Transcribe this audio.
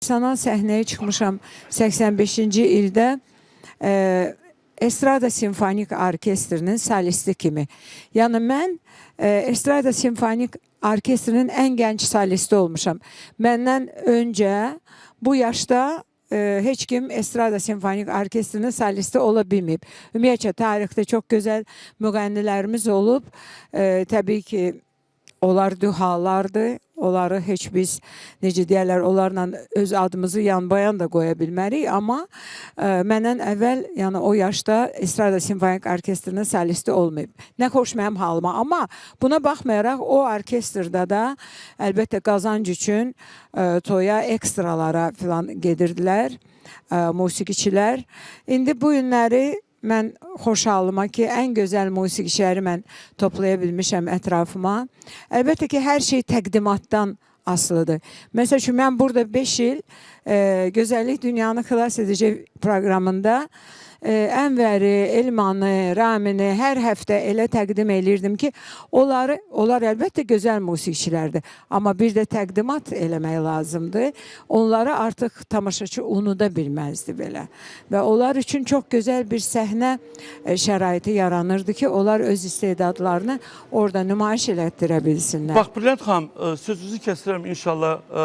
Sanal səhnəyə çıxmışam 85-ci ildə Estrada Simfonik Orkestrinin solisti kimi. Yəni mən Estrada Simfonik Orkestrinin ən gənc solisti olmuşam. Məndən öncə bu yaşda heç kim Estrada Simfonik Orkestrinin solisti ola bilməyib. Ümumiyyətlə tarixdə çox gözəl müğənnilərimiz olub. Təbii ki, onlar dühalardır. Onları heç biz, necə deyərlər, onlarla öz adımızı yanbayan da qoya bilmərik. Amma məndən əvvəl, yəni o yaşda Estrada Simfonik Orkestrinin solisti olmayıb. Nə xoş mənim halıma. Amma buna baxmayaraq o orkestrda da əlbəttə qazanc üçün toya, ekstralara falan gedirdilər musiqiçilər. İndi bu günləri mən xoş halıma ki, ən gözəl musiqiçiləri mən toplaya bilmişəm ətrafıma. Əlbəttə ki, hər şey təqdimatdan asılıdır. Məsəl üçün, mən burada 5 il Gözəllik Dünyanı Xilas Edəcək proqramında Ənvəri, Elmanı, Ramini hər həftə elə təqdim eləyirdim ki, onlar əlbəttə gözəl musiqiçilərdir. Amma bir də təqdimat eləmək lazımdır. Onları artıq tamaşaçı unuda bilməzdi belə. Və onlar üçün çox gözəl bir səhnə şəraiti yaranırdı ki, onlar öz istedadlarını orada nümayiş elətdirə bilsinlər. Bax, Brilliant xanım, sözünüzü kəsirəm inşallah.